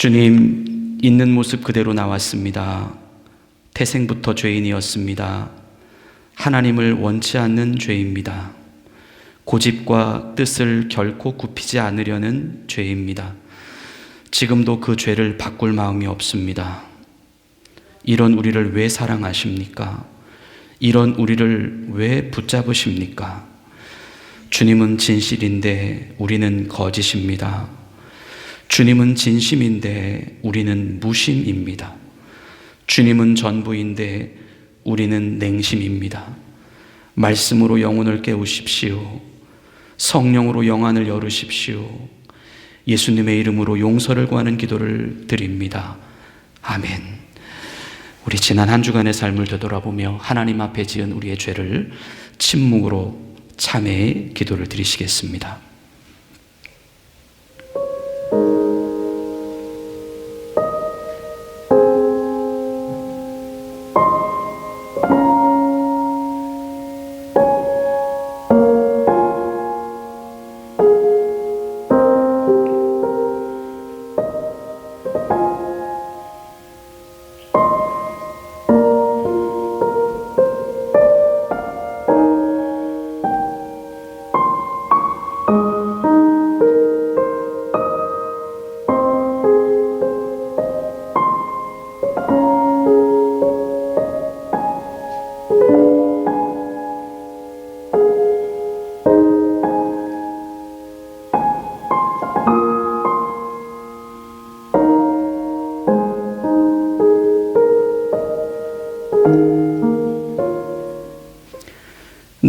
주님, 있는 모습 그대로 나왔습니다. 태생부터 죄인이었습니다. 하나님을 원치 않는 죄입니다. 고집과 뜻을 결코 굽히지 않으려는 죄입니다. 지금도 그 죄를 바꿀 마음이 없습니다. 이런 우리를 왜 사랑하십니까? 이런 우리를 왜 붙잡으십니까? 주님은 진실인데 우리는 거짓입니다. 주님은 진심인데 우리는 무심입니다. 주님은 전부인데 우리는 냉심입니다. 말씀으로 영혼을 깨우십시오. 성령으로 영안을 열으십시오. 예수님의 이름으로 용서를 구하는 기도를 드립니다. 아멘. 우리 지난 한 주간의 삶을 되돌아보며 하나님 앞에 지은 우리의 죄를 침묵으로 참회의 기도를 드리시겠습니다.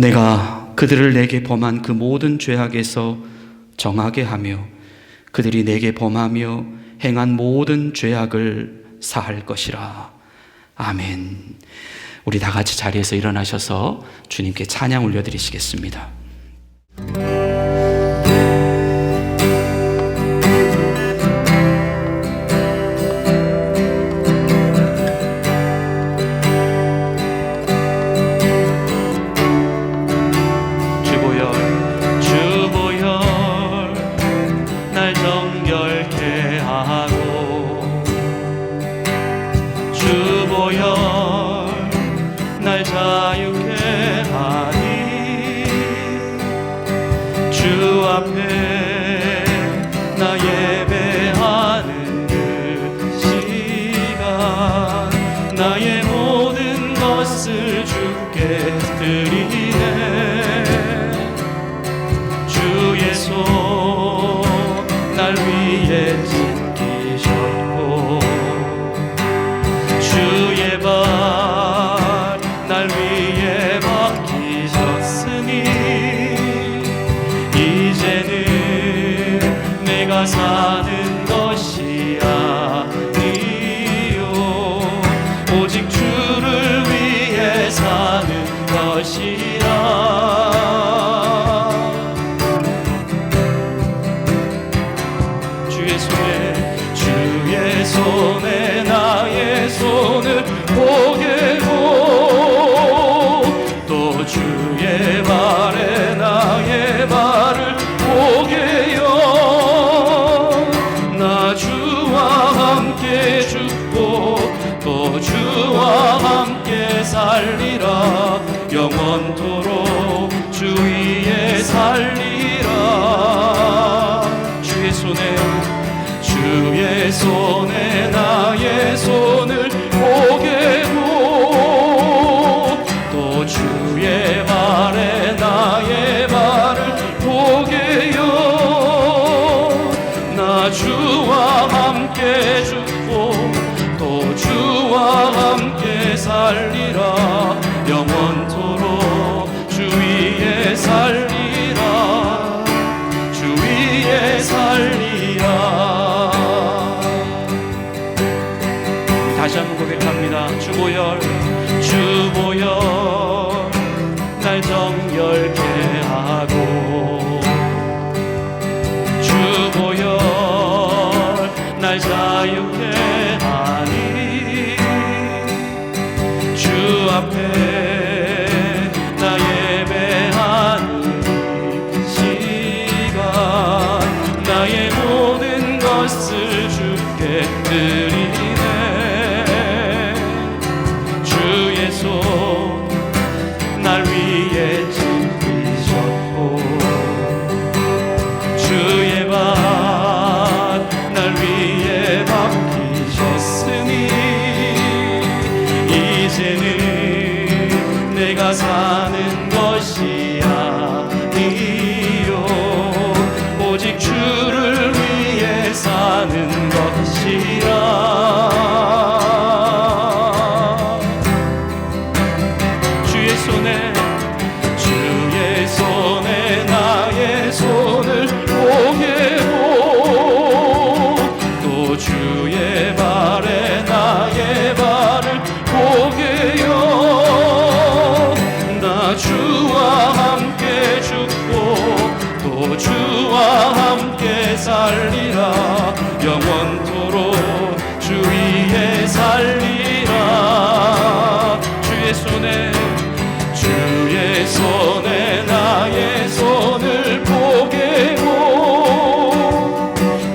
내가 그들을 내게 범한 그 모든 죄악에서 정하게 하며 그들이 내게 범하며 행한 모든 죄악을 사할 것이라. 아멘. 우리 다 같이 자리에서 일어나셔서 주님께 찬양 올려드리시겠습니다. 사는 것이 아니요 오직 주를 위해 사는 것이라. 주의 손에 나의 손을 보게고 또 주의 발에 나의 발을 보게요. 또 주와 함께 살리라. 영원토록 주 위에 살리라. 주의 손에 나의 손을 보게고 또 주의 발에 나의 발을 보게요. 나 주와 함께 죽고 또 주와 함께 살리라. 영원토록 주 위에 살리라. 주 위에 살리라. 다시 한번 고백합니다. 주보혈 날 정결케 하고 주보혈 날 자유케 하니 주 앞에 나 예배하는 시간 나의 모든 것을 주께 함께 드리네. 주의 손 날 위에 짚으셨고 주의 발 날 위에 박히셨으니 이제는 내가 사는 것이 아니요 오직 주를 위해 사는 것이라. 주의 손에 나의 손을 보게고 또 주의 발에 나의 발을 보게요. 나 주와 함께 죽고 또 주와 함께 살리라. 영원토록 주 위에 살리라. 주의 손에 나의 손을 보게고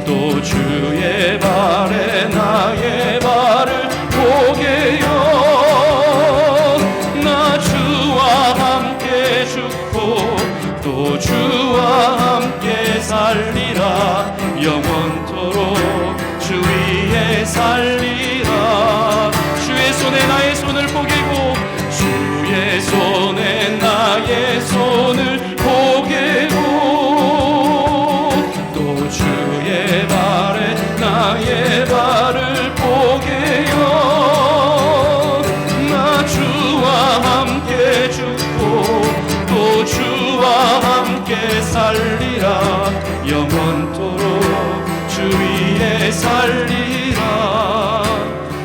또 주의 발에 나의 발을 보게요. 나 주와 함께 죽고 또 주와 함께 살리라. 영원토록 주 위에 살리라. 주의 손에 나의 손을 보게고 주의 손에 나의 손을 보게고 또 주의 발에 나의 발을 보게요. 나 주와 함께 죽고 또 주와 함께 살리라. 영원토록 주 위에 살리라.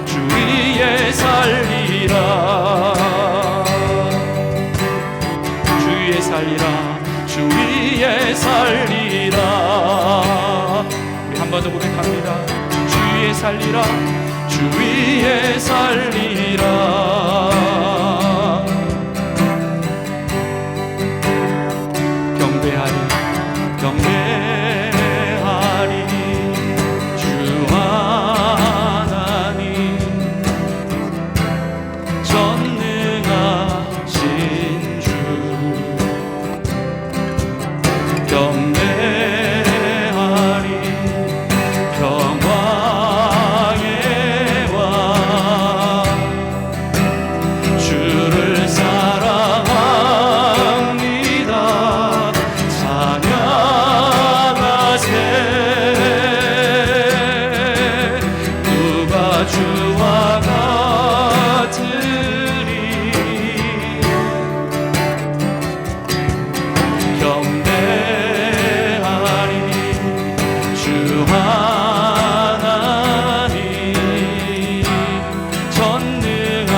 주 위에 살리라. 주 위에 살리라. 우리 한 번 더 고백합니다. 주 위에 살리라. 주 위에 살리라. 경배하리 경배하리 주 하나님 전능하신 주. 경배하리 평화의 왕 주를 사랑합니다. 찬양하세. 누가 주와 같으리. 경배하리 주 하나님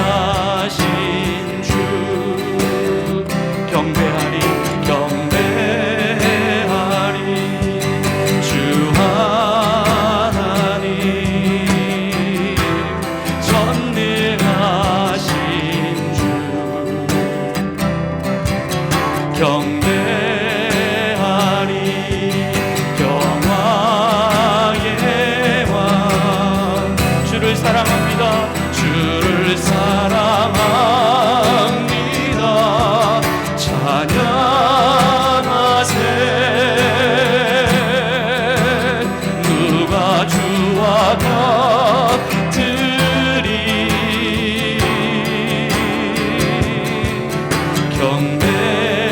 전능하신 주. 경배하리 경배하리 주 하나님 전능하신 주. 경배하리 영화의 왕 주를 사랑합니다. 주를 사랑합니다. 찬양하세. 누가 주와 같으리.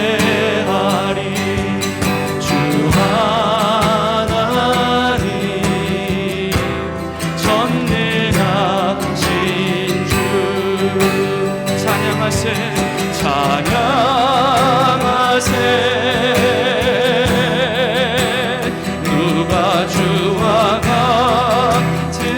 경배하리 주 하나님 전능하신 주. 찬양하세 찬양하세. 누가 주와 같으리.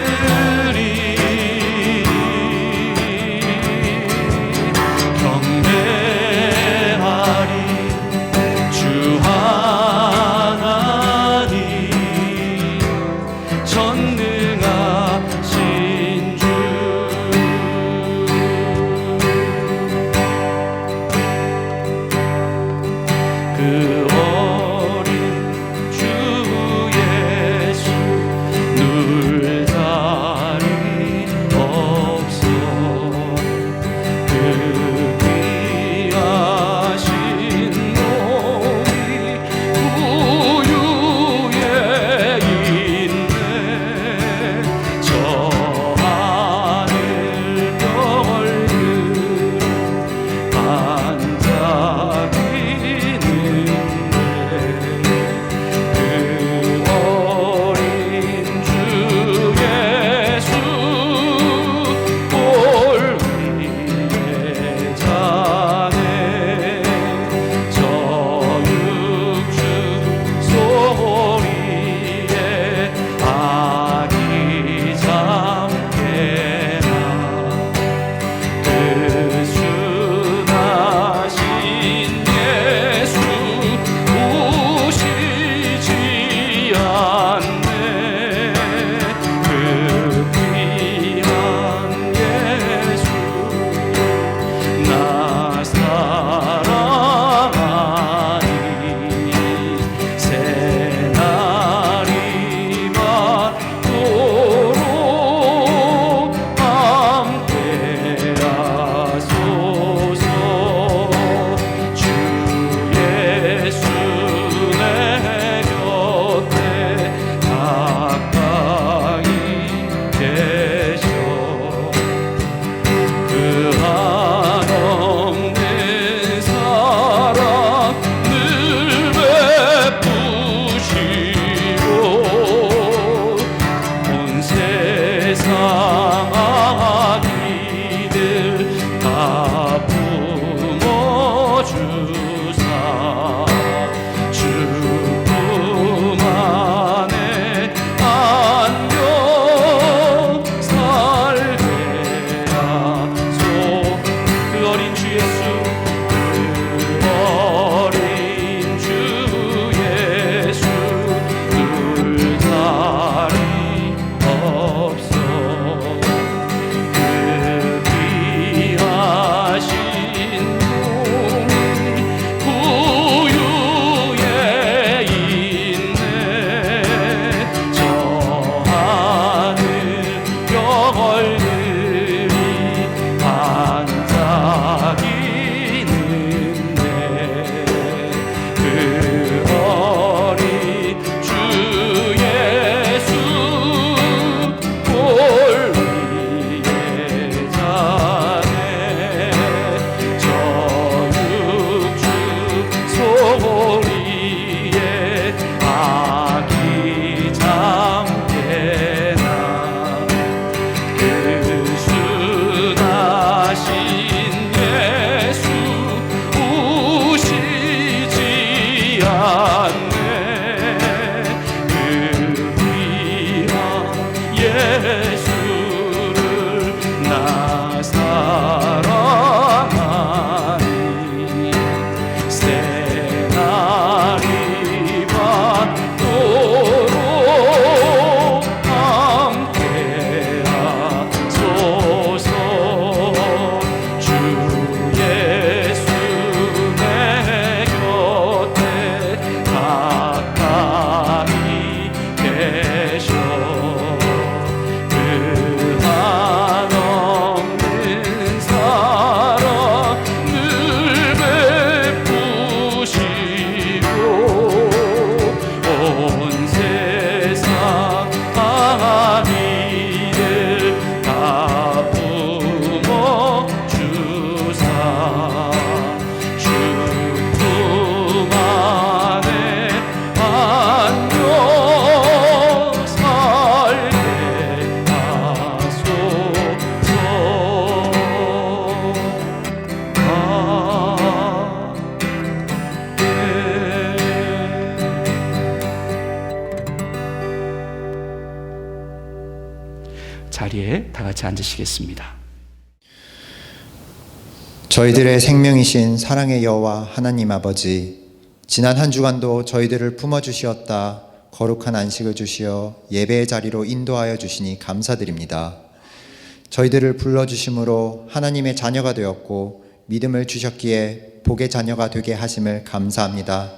세상 악기들 다 품어주사 주품 안에 안녕 살게 하소. 그 어린 주 예수, 그 어린 주 예수, 둘다리 없어. 그 귀하신 몸이 구유에 있네. 저 하늘 별들이 반짝이는데 그 어린 주 예수 돌 위에 자네. 저 육주 소리에 아기 잠깨나 그 순하신 예수 우시지 않네. 그 귀한 예수를 나 사랑하니 새날이 밝도록 함께 하소서. 주 예수 내 곁에 가까이 계셔. 그 한없는 사랑 늘 베푸시고 온 세상 악기들 다 품어주사 주품 안에 안녕 살게 하소서. 자리에 다 같이 앉으시겠습니다. 저희들의 생명이신 사랑의 여호와 하나님 아버지, 지난 한 주간도 저희들을 품어주시었다 거룩한 안식을 주시어 예배의 자리로 인도하여 주시니 감사드립니다. 저희들을 불러주심으로 하나님의 자녀가 되었고 믿음을 주셨기에 복의 자녀가 되게 하심을 감사합니다.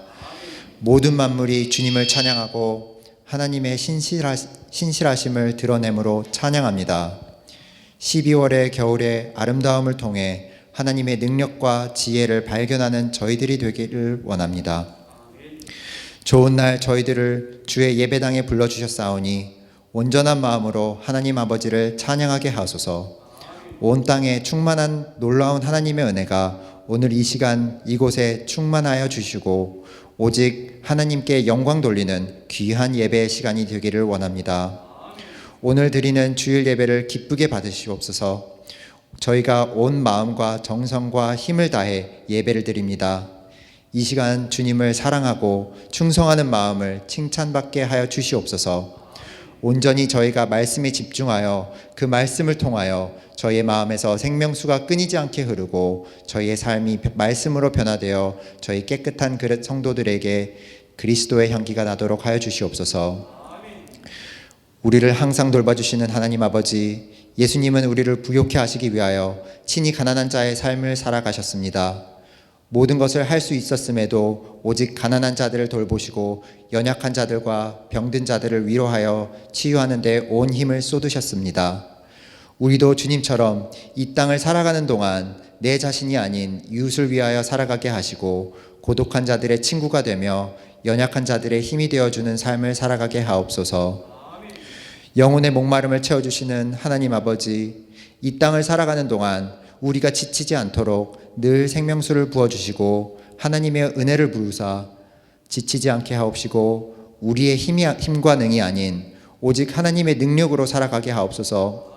모든 만물이 주님을 찬양하고 하나님의 신실하심을 드러내므로 찬양합니다. 12월의 겨울의 아름다움을 통해 하나님의 능력과 지혜를 발견하는 저희들이 되기를 원합니다. 좋은 날 저희들을 주의 예배당에 불러주셨사오니 온전한 마음으로 하나님 아버지를 찬양하게 하소서. 온 땅에 충만한 놀라운 하나님의 은혜가 오늘 이 시간 이곳에 충만하여 주시고 오직 하나님께 영광 돌리는 귀한 예배의 시간이 되기를 원합니다. 오늘 드리는 주일 예배를 기쁘게 받으시옵소서. 저희가 온 마음과 정성과 힘을 다해 예배를 드립니다. 이 시간 주님을 사랑하고 충성하는 마음을 칭찬받게 하여 주시옵소서. 온전히 저희가 말씀에 집중하여 그 말씀을 통하여 저희의 마음에서 생명수가 끊이지 않게 흐르고 저희의 삶이 말씀으로 변화되어 저희 깨끗한 그릇 성도들에게 그리스도의 향기가 나도록 하여 주시옵소서. 우리를 항상 돌봐주시는 하나님 아버지, 예수님은 우리를 부욕해 하시기 위하여 친히 가난한 자의 삶을 살아가셨습니다. 모든 것을 할 수 있었음에도 오직 가난한 자들을 돌보시고 연약한 자들과 병든 자들을 위로하여 치유하는 데 온 힘을 쏟으셨습니다. 우리도 주님처럼 이 땅을 살아가는 동안 내 자신이 아닌 이웃을 위하여 살아가게 하시고 고독한 자들의 친구가 되며 연약한 자들의 힘이 되어주는 삶을 살아가게 하옵소서. 영혼의 목마름을 채워주시는 하나님 아버지, 이 땅을 살아가는 동안 우리가 지치지 않도록 늘 생명수를 부어주시고 하나님의 은혜를 부으사 지치지 않게 하옵시고 우리의 힘과 능이 아닌 오직 하나님의 능력으로 살아가게 하옵소서.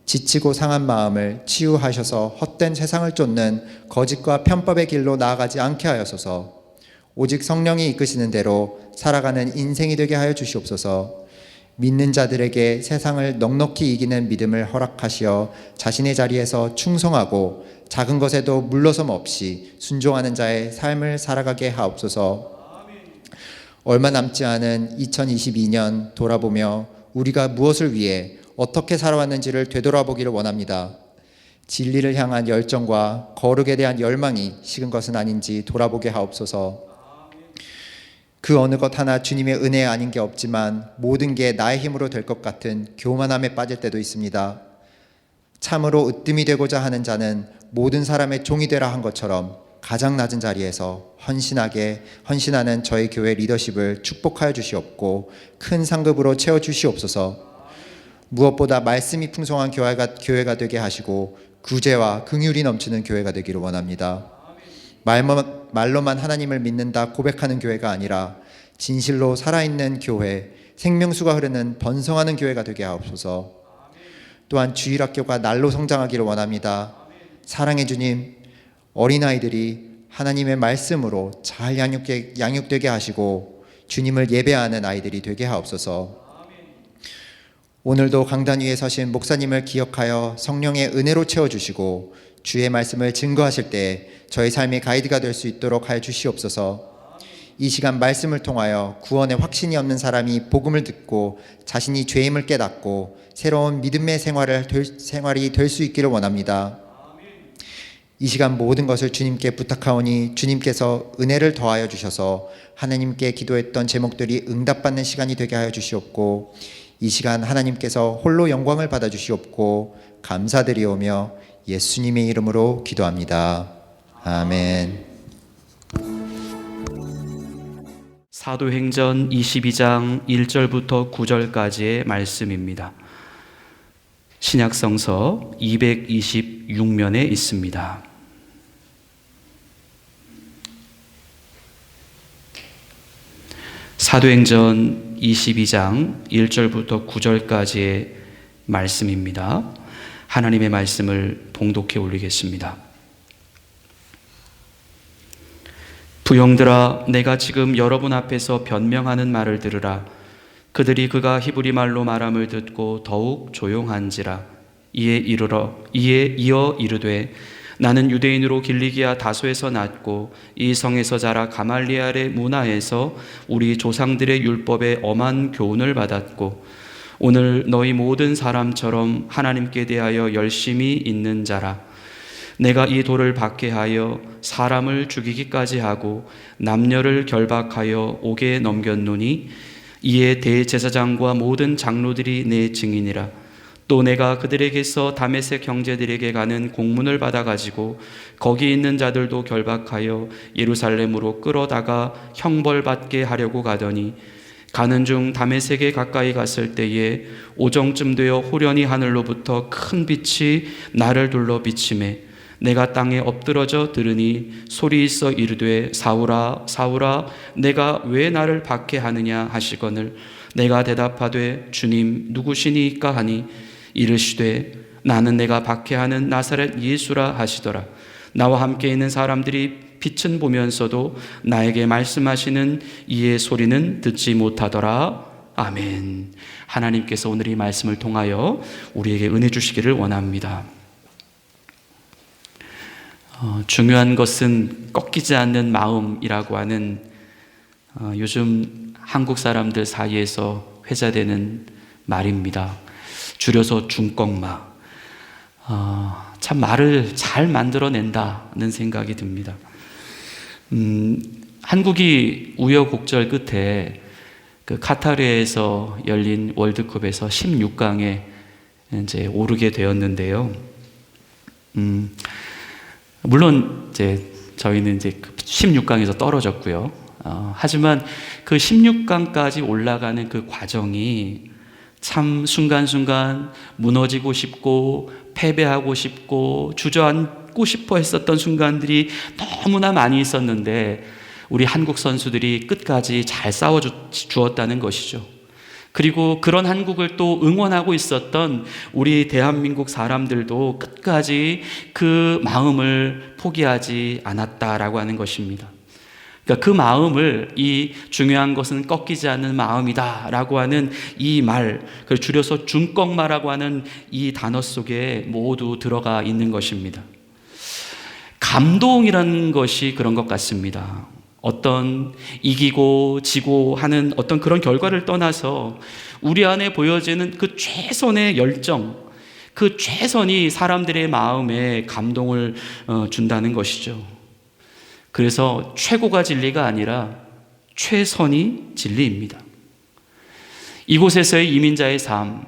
지치고 상한 마음을 치유하셔서 헛된 세상을 쫓는 거짓과 편법의 길로 나아가지 않게 하여소서. 오직 성령이 이끄시는 대로 살아가는 인생이 되게 하여 주시옵소서. 믿는 자들에게 세상을 넉넉히 이기는 믿음을 허락하시어 자신의 자리에서 충성하고 작은 것에도 물러섬 없이 순종하는 자의 삶을 살아가게 하옵소서. 얼마 남지 않은 2022년 돌아보며 우리가 무엇을 위해 어떻게 살아왔는지를 되돌아보기를 원합니다. 진리를 향한 열정과 거룩에 대한 열망이 식은 것은 아닌지 돌아보게 하옵소서. 그 어느 것 하나 주님의 은혜 아닌 게 없지만 모든 게 나의 힘으로 될 것 같은 교만함에 빠질 때도 있습니다. 참으로 으뜸이 되고자 하는 자는 모든 사람의 종이 되라 한 것처럼 가장 낮은 자리에서 헌신하는 저희 교회 리더십을 축복하여 주시옵고 큰 상급으로 채워 주시옵소서. 무엇보다 말씀이 풍성한 교회가 되게 하시고 구제와 긍휼이 넘치는 교회가 되기를 원합니다. 말로만 하나님을 믿는다 고백하는 교회가 아니라 진실로 살아있는 교회, 생명수가 흐르는 번성하는 교회가 되게 하옵소서. 또한 주일학교가 날로 성장하기를 원합니다. 사랑의 주님, 어린아이들이 하나님의 말씀으로 잘 양육되게 하시고 주님을 예배하는 아이들이 되게 하옵소서. 오늘도 강단 위에 서신 목사님을 기억하여 성령의 은혜로 채워주시고 주의 말씀을 증거하실 때 저희 삶의 가이드가 될 수 있도록 하여 주시옵소서. 이 시간 말씀을 통하여 구원의 확신이 없는 사람이 복음을 듣고 자신이 죄임을 깨닫고 새로운 믿음의 생활이 될 수 있기를 원합니다. 이 시간 모든 것을 주님께 부탁하오니 주님께서 은혜를 더하여 주셔서 하나님께 기도했던 제목들이 응답받는 시간이 되게 하여 주시옵고 이 시간 하나님께서 홀로 영광을 받아 주시옵고 감사드리오며 예수님의 이름으로 기도합니다. 아멘. 사도행전 22장 1절부터 9절까지의 말씀입니다. 신약성서 226면에 있습니다. 사도행전 22장 1절부터 9절까지의 말씀입니다. 하나님의 말씀을 봉독해 올리겠습니다. 부형들아, 내가 지금 여러분 앞에서 변명하는 말을 들으라. 그들이 그가 히브리 말로 말함을 듣고 더욱 조용한지라. 이에 이어 이르되 나는 유대인으로 길리기아 다소에서 났고 이 성에서 자라 가말리엘의 문화에서 우리 조상들의 율법에 엄한 교훈을 받았고 오늘 너희 모든 사람처럼 하나님께 대하여 열심히 있는 자라. 내가 이 돌을 박해하여 사람을 죽이기까지 하고 남녀를 결박하여 옥에 넘겼노니 이에 대제사장과 모든 장로들이 내 증인이라. 또 내가 그들에게서 다메섹 형제들에게 가는 공문을 받아가지고 거기 있는 자들도 결박하여 예루살렘으로 끌어다가 형벌받게 하려고 가더니 가는 중 다메섹에 가까이 갔을 때에 오정쯤 되어 호련히 하늘로부터 큰 빛이 나를 둘러 비치매 내가 땅에 엎드러져 들으니 소리 있어 이르되 사울아 사울아 내가 왜 나를 박해하느냐 하시거늘 내가 대답하되 주님 누구시니까 하니 이르시되 나는 내가 박해하는 나사렛 예수라 하시더라. 나와 함께 있는 사람들이 빛은 보면서도 나에게 말씀하시는 이의 소리는 듣지 못하더라. 아멘. 하나님께서 오늘 이 말씀을 통하여 우리에게 은혜 주시기를 원합니다. 중요한 것은 꺾이지 않는 마음이라고 하는 요즘 한국 사람들 사이에서 회자되는 말입니다. 줄여서 중꺾마. 참 말을 잘 만들어낸다는 생각이 듭니다. 한국이 우여곡절 끝에 그 카타르에서 열린 월드컵에서 16강에 이제 오르게 되었는데요. 물론 이제 저희는 이제 16강에서 떨어졌고요. 하지만 그 16강까지 올라가는 그 과정이 참 순간순간 무너지고 싶고 패배하고 싶고 주저앉고 싶어 했었던 순간들이 너무나 많이 있었는데 우리 한국 선수들이 끝까지 잘 싸워주었다는 것이죠. 그리고 그런 한국을 또 응원하고 있었던 우리 대한민국 사람들도 끝까지 그 마음을 포기하지 않았다라고 하는 것입니다. 그러니까 그 마음을, 이 중요한 것은 꺾이지 않는 마음이다라고 하는 이 말, 그걸 줄여서 중꺾마라고 하는 이 단어 속에 모두 들어가 있는 것입니다. 감동이라는 것이 그런 것 같습니다. 어떤 이기고 지고 하는 어떤 그런 결과를 떠나서 우리 안에 보여지는 그 최선의 열정, 그 최선이 사람들의 마음에 감동을 준다는 것이죠. 그래서 최고가 진리가 아니라 최선이 진리입니다. 이곳에서의 이민자의 삶,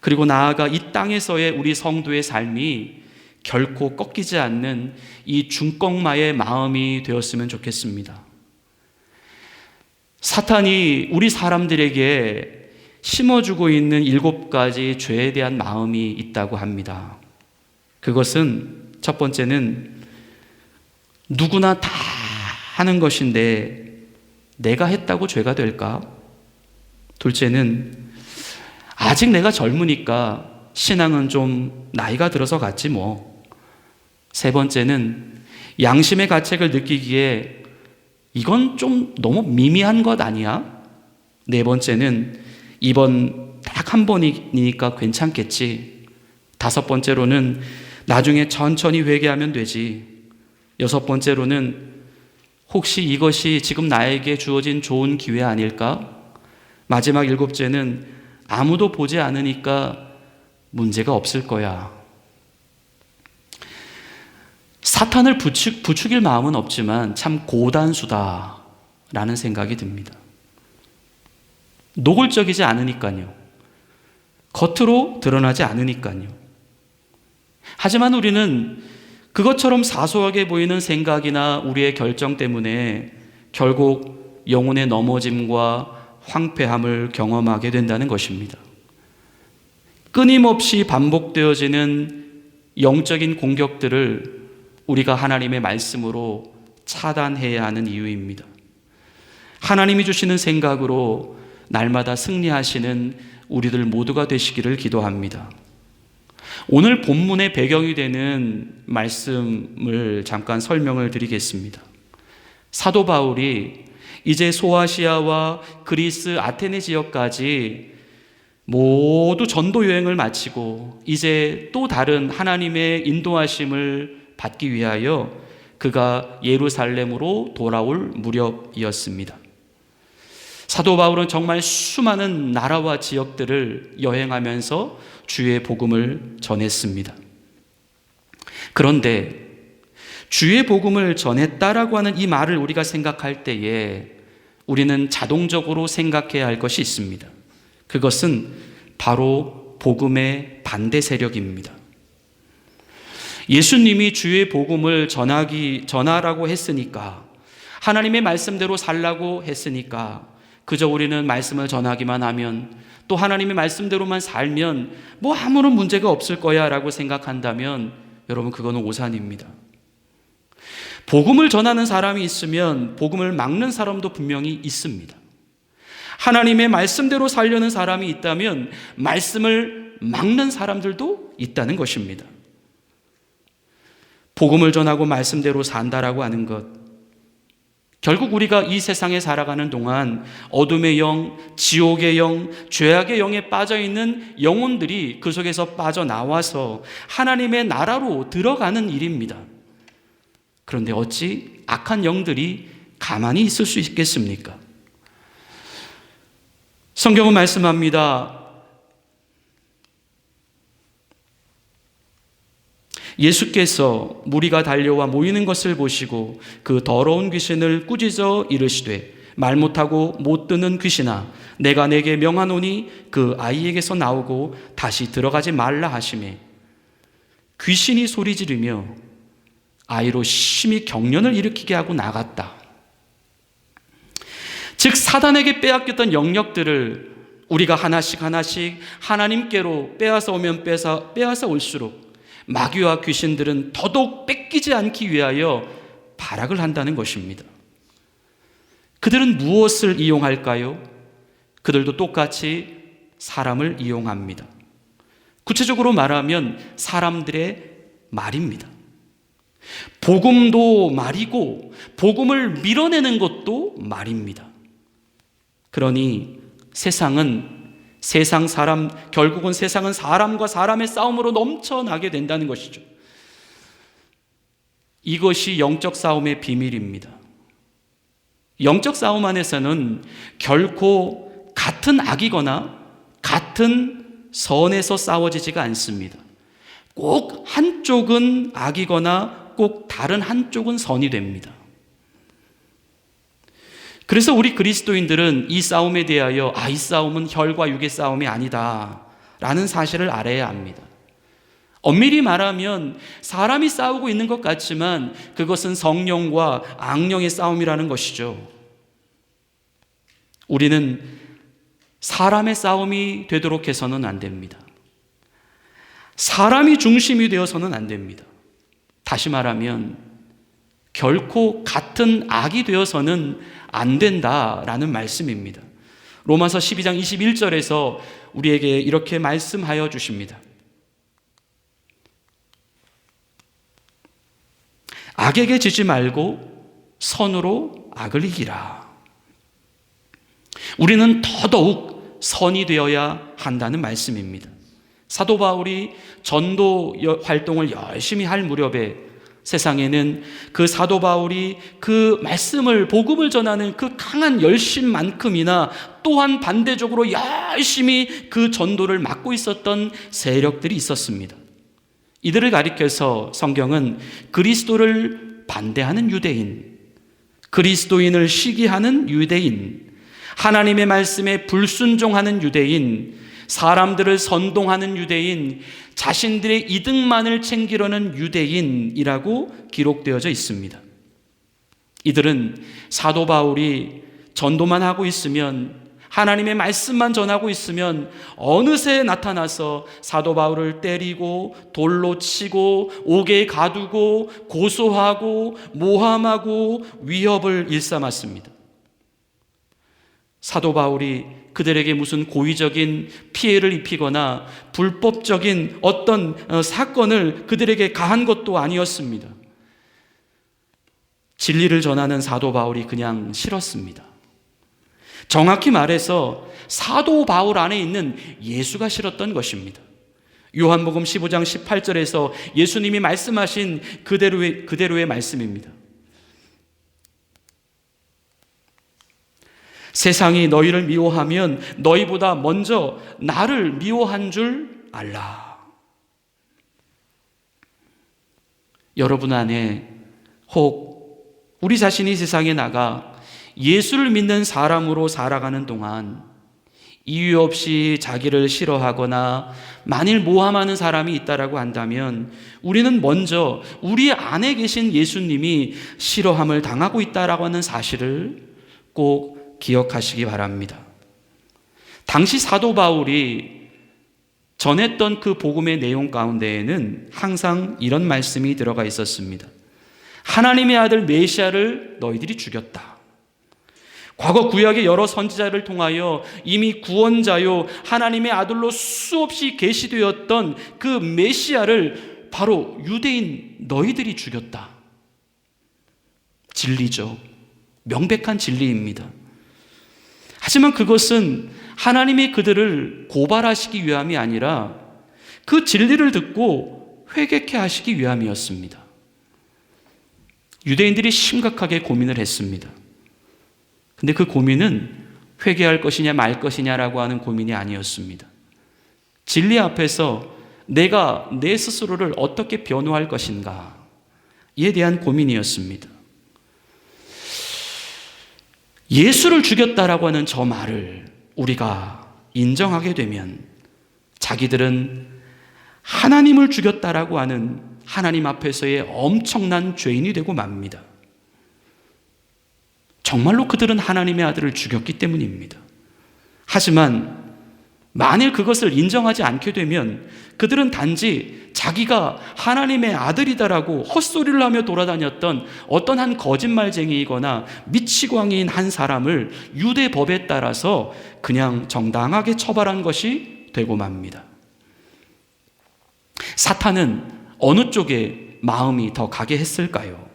그리고 나아가 이 땅에서의 우리 성도의 삶이 결코 꺾이지 않는 이 중꺾마의 마음이 되었으면 좋겠습니다. 사탄이 우리 사람들에게 심어주고 있는 7가지 죄에 대한 마음이 있다고 합니다. 그것은 첫 번째는 누구나 다 하는 것인데 내가 했다고 죄가 될까? 둘째는 아직 내가 젊으니까 신앙은 좀 나이가 들어서 갔지 뭐. 세 번째는 양심의 가책을 느끼기에 이건 좀 너무 미미한 것 아니야? 네 번째는 이번 딱 한 번이니까 괜찮겠지. 다섯 번째로는 나중에 천천히 회개하면 되지. 여섯 번째로는 혹시 이것이 지금 나에게 주어진 좋은 기회 아닐까? 마지막 7째는 아무도 보지 않으니까 문제가 없을 거야. 사탄을 부추길 마음은 없지만 참 고단수다라는 생각이 듭니다. 노골적이지 않으니까요. 겉으로 드러나지 않으니까요. 하지만 우리는 그것처럼 사소하게 보이는 생각이나 우리의 결정 때문에 결국 영혼의 넘어짐과 황폐함을 경험하게 된다는 것입니다. 끊임없이 반복되어지는 영적인 공격들을 우리가 하나님의 말씀으로 차단해야 하는 이유입니다. 하나님이 주시는 생각으로 날마다 승리하시는 우리들 모두가 되시기를 기도합니다. 오늘 본문의 배경이 되는 말씀을 잠깐 설명을 드리겠습니다. 사도 바울이 이제 소아시아와 그리스 아테네 지역까지 모두 전도 여행을 마치고 이제 또 다른 하나님의 인도하심을 받기 위하여 그가 예루살렘으로 돌아올 무렵이었습니다. 사도 바울은 정말 수많은 나라와 지역들을 여행하면서 주의 복음을 전했습니다. 그런데 주의 복음을 전했다라고 하는 이 말을 우리가 생각할 때에 우리는 자동적으로 생각해야 할 것이 있습니다. 그것은 바로 복음의 반대 세력입니다. 예수님이 주의 복음을 전하라고 했으니까, 하나님의 말씀대로 살라고 했으니까 그저 우리는 말씀을 전하기만 하면, 또 하나님의 말씀대로만 살면 뭐 아무런 문제가 없을 거야 라고 생각한다면 여러분, 그거는 오산입니다. 복음을 전하는 사람이 있으면 복음을 막는 사람도 분명히 있습니다. 하나님의 말씀대로 살려는 사람이 있다면 말씀을 막는 사람들도 있다는 것입니다. 복음을 전하고 말씀대로 산다라고 하는 것, 결국 우리가 이 세상에 살아가는 동안 어둠의 영, 지옥의 영, 죄악의 영에 빠져있는 영혼들이 그 속에서 빠져나와서 하나님의 나라로 들어가는 일입니다. 그런데 어찌 악한 영들이 가만히 있을 수 있겠습니까? 성경은 말씀합니다. 예수께서 무리가 달려와 모이는 것을 보시고 그 더러운 귀신을 꾸짖어 이르시되, 말 못하고 못 듣는 귀신아, 내가 내게 명하노니 그 아이에게서 나오고 다시 들어가지 말라 하시매, 귀신이 소리 지르며 아이로 심히 경련을 일으키게 하고 나갔다. 즉, 사단에게 빼앗겼던 영역들을 우리가 하나씩 하나님께로 빼앗아 오면 빼앗아 올수록 마귀와 귀신들은 더더욱 뺏기지 않기 위하여 발악을 한다는 것입니다. 그들은 무엇을 이용할까요? 그들도 똑같이 사람을 이용합니다. 구체적으로 말하면 사람들의 말입니다. 복음도 말이고 복음을 밀어내는 것도 말입니다. 그러니 결국은 세상은 사람과 사람의 싸움으로 넘쳐나게 된다는 것이죠. 이것이 영적 싸움의 비밀입니다. 영적 싸움 안에서는 결코 같은 악이거나 같은 선에서 싸워지지가 않습니다. 꼭 한쪽은 악이거나 꼭 다른 한쪽은 선이 됩니다. 그래서 우리 그리스도인들은 이 싸움에 대하여 이 싸움은 혈과 육의 싸움이 아니다 라는 사실을 알아야 합니다. 엄밀히 말하면 사람이 싸우고 있는 것 같지만 그것은 성령과 악령의 싸움이라는 것이죠. 우리는 사람의 싸움이 되도록 해서는 안 됩니다. 사람이 중심이 되어서는 안 됩니다. 다시 말하면 결코 같은 악이 되어서는 안 된다라는 말씀입니다. 로마서 12장 21절에서 우리에게 이렇게 말씀하여 주십니다. 악에게 지지 말고 선으로 악을 이기라. 우리는 더더욱 선이 되어야 한다는 말씀입니다. 사도 바울이 전도 활동을 열심히 할 무렵에 세상에는 그 사도 바울이 그 말씀을, 복음을 전하는 그 강한 열심만큼이나 또한 반대적으로 열심히 그 전도를 맡고 있었던 세력들이 있었습니다. 이들을 가리켜서 성경은 그리스도를 반대하는 유대인, 그리스도인을 시기하는 유대인, 하나님의 말씀에 불순종하는 유대인, 사람들을 선동하는 유대인, 자신들의 이득만을 챙기려는 유대인이라고 기록되어져 있습니다. 이들은 사도 바울이 전도만 하고 있으면, 하나님의 말씀만 전하고 있으면 어느새 나타나서 사도 바울을 때리고 돌로 치고 옥에 가두고 고소하고 모함하고 위협을 일삼았습니다. 사도 바울이 그들에게 무슨 고의적인 피해를 입히거나 불법적인 어떤 사건을 그들에게 가한 것도 아니었습니다. 진리를 전하는 사도 바울이 그냥 싫었습니다. 정확히 말해서 사도 바울 안에 있는 예수가 싫었던 것입니다. 요한복음 15장 18절에서 예수님이 말씀하신 그대로의 말씀입니다. 세상이 너희를 미워하면 너희보다 먼저 나를 미워한 줄 알라. 여러분 안에 혹 우리 자신이 세상에 나가 예수를 믿는 사람으로 살아가는 동안 이유 없이 자기를 싫어하거나 만일 모함하는 사람이 있다라고 한다면 우리는 먼저 우리 안에 계신 예수님이 싫어함을 당하고 있다라고 하는 사실을 꼭 기억하시기 바랍니다. 당시 사도 바울이 전했던 그 복음의 내용 가운데에는 항상 이런 말씀이 들어가 있었습니다. 하나님의 아들 메시아를 너희들이 죽였다. 과거 구약의 여러 선지자를 통하여 이미 구원자요 하나님의 아들로 수없이 계시되었던 그 메시아를 바로 유대인 너희들이 죽였다. 진리죠. 명백한 진리입니다. 하지만 그것은 하나님이 그들을 고발하시기 위함이 아니라 그 진리를 듣고 회개케 하시기 위함이었습니다. 유대인들이 심각하게 고민을 했습니다. 근데 그 고민은 회개할 것이냐 말 것이냐라고 하는 고민이 아니었습니다. 진리 앞에서 내가 내 스스로를 어떻게 변호할 것인가 이에 대한 고민이었습니다. 예수를 죽였다라고 하는 저 말을 우리가 인정하게 되면 자기들은 하나님을 죽였다라고 하는 하나님 앞에서의 엄청난 죄인이 되고 맙니다. 정말로 그들은 하나님의 아들을 죽였기 때문입니다. 하지만 만일 그것을 인정하지 않게 되면 그들은 단지 자기가 하나님의 아들이다라고 헛소리를 하며 돌아다녔던 어떤 한 거짓말쟁이이거나 미치광이인 한 사람을 유대 법에 따라서 그냥 정당하게 처벌한 것이 되고 맙니다. 사탄은 어느 쪽에 마음이 더 가게 했을까요?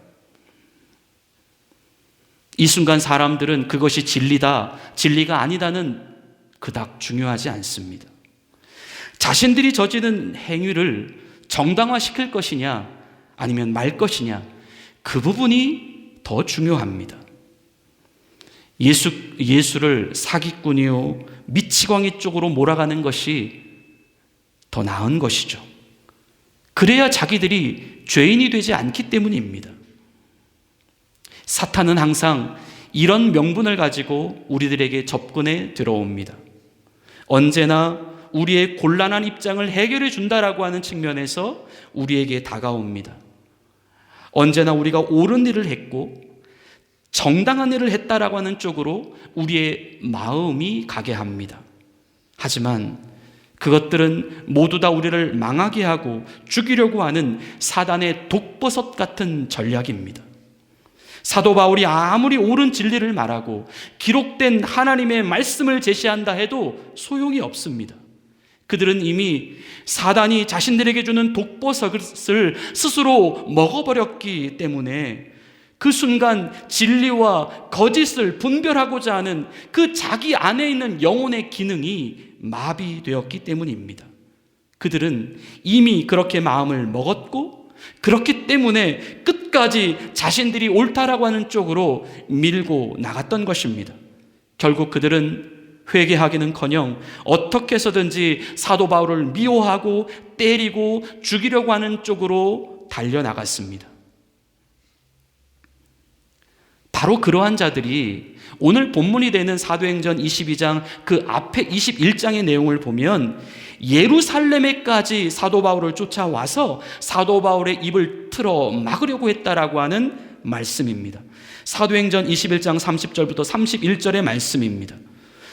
이 순간 사람들은 그것이 진리다, 진리가 아니다는 그닥 중요하지 않습니다. 자신들이 저지른 행위를 정당화시킬 것이냐 아니면 말 것이냐, 그 부분이 더 중요합니다. 예수를 사기꾼이요 미치광이 쪽으로 몰아가는 것이 더 나은 것이죠. 그래야 자기들이 죄인이 되지 않기 때문입니다. 사탄은 항상 이런 명분을 가지고 우리들에게 접근해 들어옵니다. 언제나 우리의 곤란한 입장을 해결해 준다라고 하는 측면에서 우리에게 다가옵니다. 언제나 우리가 옳은 일을 했고 정당한 일을 했다라고 하는 쪽으로 우리의 마음이 가게 합니다. 하지만 그것들은 모두 다 우리를 망하게 하고 죽이려고 하는 사단의 독버섯 같은 전략입니다. 사도 바울이 아무리 옳은 진리를 말하고 기록된 하나님의 말씀을 제시한다 해도 소용이 없습니다. 그들은 이미 사단이 자신들에게 주는 독버섯을 스스로 먹어버렸기 때문에 그 순간 진리와 거짓을 분별하고자 하는 그 자기 안에 있는 영혼의 기능이 마비되었기 때문입니다. 그들은 이미 그렇게 마음을 먹었고 그렇기 때문에 끝까지 자신들이 옳다라고 하는 쪽으로 밀고 나갔던 것입니다. 결국 그들은 회개하기는커녕 어떻게 해서든지 사도 바울을 미워하고 때리고 죽이려고 하는 쪽으로 달려나갔습니다. 바로 그러한 자들이 오늘 본문이 되는 사도행전 22장 그 앞에 21장의 내용을 보면 예루살렘에까지 사도 바울을 쫓아와서 사도 바울의 입을 틀어 막으려고 했다라고 하는 말씀입니다. 사도행전 21장 30절부터 31절의 말씀입니다.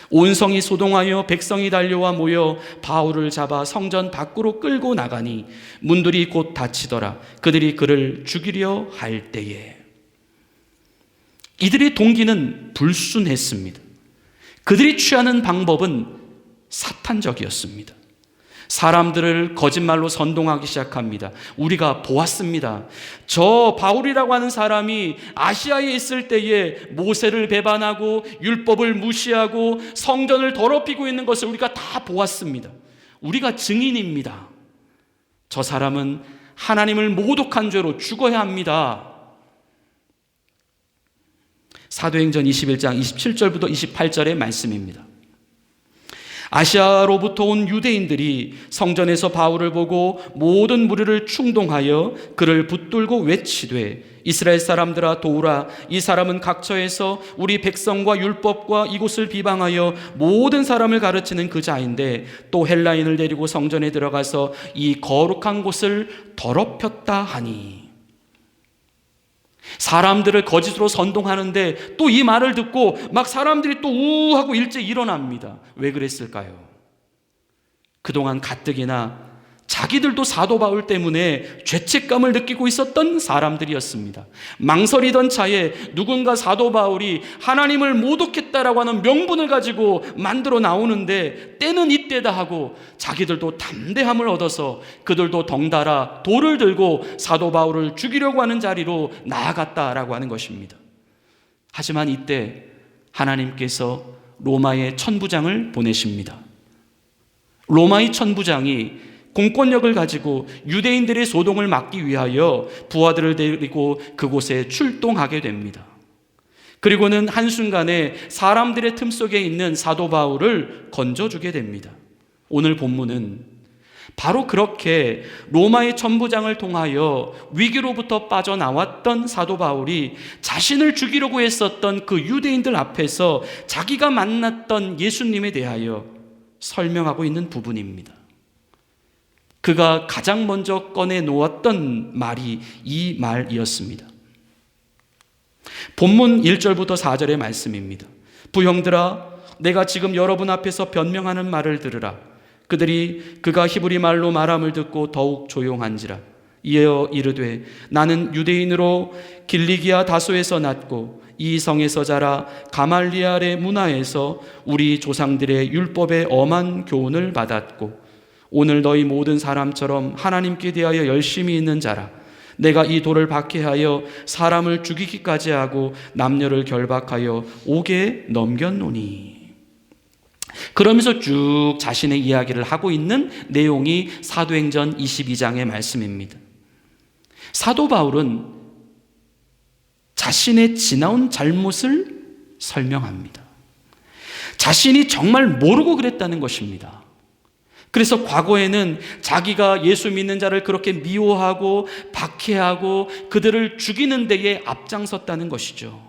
온 성이 소동하여 백성이 달려와 모여 바울을 잡아 성전 밖으로 끌고 나가니 문들이 곧 닫히더라. 그들이 그를 죽이려 할 때에 이들의 동기는 불순했습니다. 그들이 취하는 방법은 사탄적이었습니다. 사람들을 거짓말로 선동하기 시작합니다. 우리가 보았습니다. 저 바울이라고 하는 사람이 아시아에 있을 때에 모세를 배반하고 율법을 무시하고 성전을 더럽히고 있는 것을 우리가 다 보았습니다. 우리가 증인입니다. 저 사람은 하나님을 모독한 죄로 죽어야 합니다. 사도행전 21장 27절부터 28절의 말씀입니다. 아시아로부터 온 유대인들이 성전에서 바울을 보고 모든 무리를 충동하여 그를 붙들고 외치되 이스라엘 사람들아 도우라. 이 사람은 각처에서 우리 백성과 율법과 이곳을 비방하여 모든 사람을 가르치는 그 자인데 또 헬라인을 데리고 성전에 들어가서 이 거룩한 곳을 더럽혔다 하니. 사람들을 거짓으로 선동하는데 또 이 말을 듣고 막 사람들이 또 우하고 일제 일어납니다. 왜 그랬을까요? 그동안 가뜩이나 자기들도 사도 바울 때문에 죄책감을 느끼고 있었던 사람들이었습니다. 망설이던 차에 누군가 사도 바울이 하나님을 모독했다라고 하는 명분을 가지고 만들어 나오는데 때는 이때다 하고 자기들도 담대함을 얻어서 그들도 덩달아 돌을 들고 사도 바울을 죽이려고 하는 자리로 나아갔다라고 하는 것입니다. 하지만 이때 하나님께서 로마의 천부장을 보내십니다. 로마의 천부장이 공권력을 가지고 유대인들의 소동을 막기 위하여 부하들을 데리고 그곳에 출동하게 됩니다. 그리고는 한순간에 사람들의 틈 속에 있는 사도 바울을 건져주게 됩니다. 오늘 본문은 바로 그렇게 로마의 천부장을 통하여 위기로부터 빠져나왔던 사도 바울이 자신을 죽이려고 했었던 그 유대인들 앞에서 자기가 만났던 예수님에 대하여 설명하고 있는 부분입니다. 그가 가장 먼저 꺼내놓았던 말이 이 말이었습니다. 본문 1절부터 4절의 말씀입니다. 부형들아 내가 지금 여러분 앞에서 변명하는 말을 들으라. 그가 히브리 말로 말함을 듣고 더욱 조용한지라. 이어 이르되 나는 유대인으로 길리기아 다소에서 났고 이 성에서 자라 가말리알의 문화에서 우리 조상들의 율법의 엄한 교훈을 받았고 오늘 너희 모든 사람처럼 하나님께 대하여 열심히 있는 자라. 내가 이 돌을 박해하여 사람을 죽이기까지 하고 남녀를 결박하여 옥에 넘겼노니. 그러면서 쭉 자신의 이야기를 하고 있는 내용이 사도행전 22장의 말씀입니다. 사도 바울은 자신의 지나온 잘못을 설명합니다. 자신이 정말 모르고 그랬다는 것입니다. 그래서 과거에는 자기가 예수 믿는 자를 그렇게 미워하고 박해하고 그들을 죽이는 데에 앞장섰다는 것이죠.